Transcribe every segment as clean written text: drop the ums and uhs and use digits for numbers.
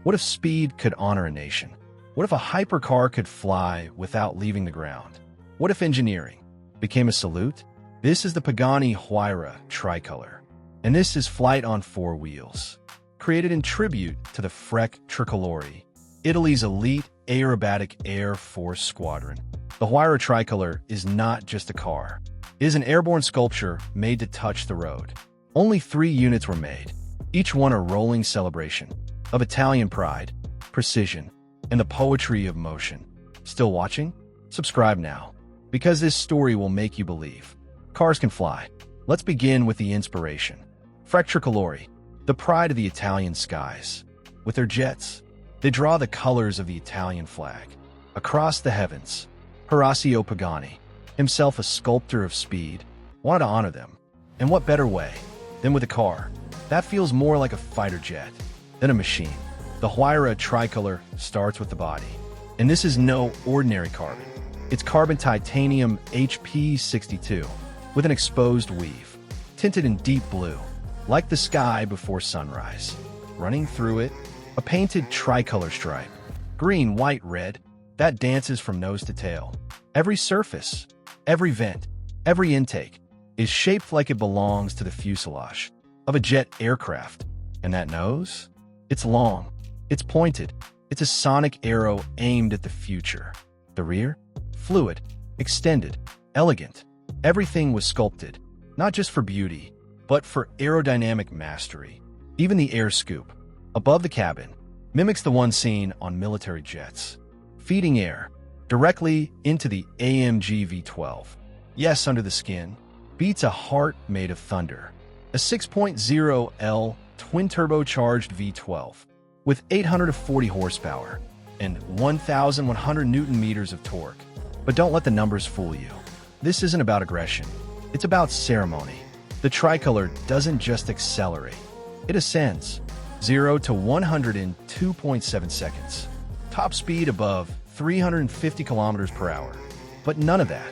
What if speed could honor a nation? What if a hypercar could fly without leaving the ground? What if engineering became a salute? This is the Pagani Huayra Tricolore, and this is Flight on Four Wheels. Created in tribute to the Frecce Tricolori, Italy's elite aerobatic Air Force squadron. The Huayra Tricolore is not just a car. It is an airborne sculpture made to touch the road. Only 3 units were made, each one a rolling celebration of Italian pride, precision, and the poetry of motion. Still watching? Subscribe now, because this story will make you believe cars can fly. Let's begin with the inspiration. Frecce Tricolori, the pride of the Italian skies. With their jets, they draw the colors of the Italian flag across the heavens. Horacio Pagani, himself a sculptor of speed, wanted to honor them. And what better way than with a car that feels more like a fighter jet than a machine? The Huayra Tricolore starts with the body. And this is no ordinary carbon. It's carbon titanium HP62 with an exposed weave, tinted in deep blue, like the sky before sunrise. Running through it, a painted tricolor stripe, green, white, red, that dances from nose to tail. Every surface, every vent, every intake is shaped like it belongs to the fuselage of a jet aircraft. And that nose? It's long, it's pointed, it's a sonic arrow aimed at the future. The rear? Fluid, extended, elegant. Everything was sculpted, not just for beauty, but for aerodynamic mastery. Even the air scoop, above the cabin, mimics the one seen on military jets, feeding air directly into the AMG V12. Yes, under the skin beats a heart made of thunder. A 6.0L twin-turbocharged V12 with 840 horsepower and 1,100 Newton-meters of torque. But don't let the numbers fool you. This isn't about aggression. It's about ceremony. The Tricolore doesn't just accelerate. It ascends 0 to 100 in 2.7 seconds. Top speed above 350 kilometers per hour. But none of that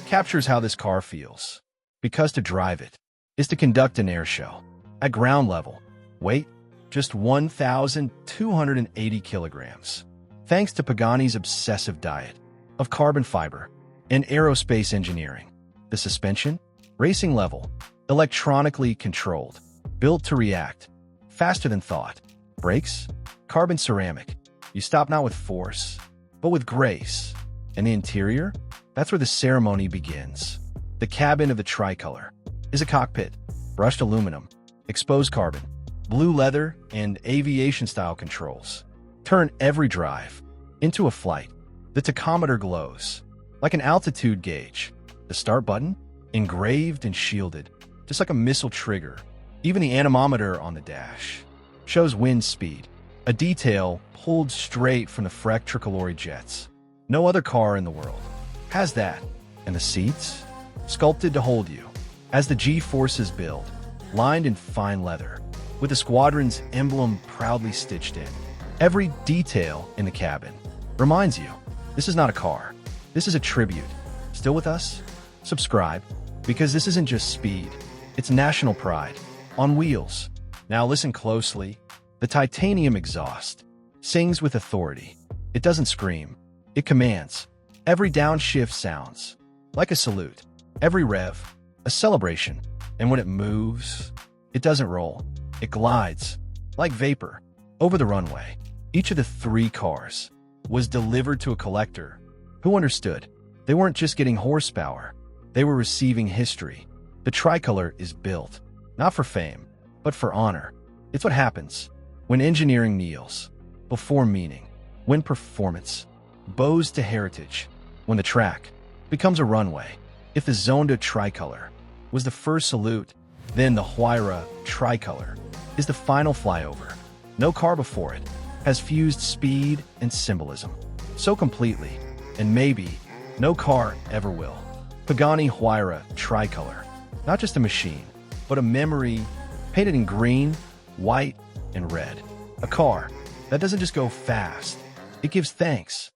captures how this car feels. Because to drive it is to conduct an air show. At ground level, weight just 1,280 kilograms. Thanks to Pagani's obsessive diet of carbon fiber and aerospace engineering. The suspension, racing level, electronically controlled, built to react faster than thought. Brakes, carbon ceramic. You stop not with force, but with grace. And the interior? That's where the ceremony begins. The cabin of the Tricolore is a cockpit, brushed aluminum, exposed carbon, blue leather, and aviation-style controls. Turn every drive into a flight. The tachometer glows like an altitude gauge. The start button, engraved and shielded, just like a missile trigger. Even the anemometer on the dash shows wind speed, a detail pulled straight from the Frecce Tricolori jets. No other car in the world has that. And the seats? Sculpted to hold you. As the G-forces build, lined in fine leather, with the squadron's emblem proudly stitched in. Every detail in the cabin reminds you, this is not a car. This is a tribute. Still with us? Subscribe, because this isn't just speed. It's national pride. On wheels. Now listen closely. The titanium exhaust sings with authority. It doesn't scream. It commands. Every downshift sounds like a salute. Every rev, a celebration. And when it moves, it doesn't roll. It glides, like vapor, over the runway. Each of the 3 cars was delivered to a collector who understood they weren't just getting horsepower. They were receiving history. The Tricolore is built, not for fame, but for honor. It's what happens when engineering kneels before meaning, when performance bows to heritage, when the track becomes a runway. If the Zonda Tricolore was the first salute, then the Huayra Tricolore is the final flyover. No car before it has fused speed and symbolism so completely, and maybe no car ever will. Pagani Huayra Tricolore, not just a machine, but a memory painted in green, white, and red. A car that doesn't just go fast, it gives thanks.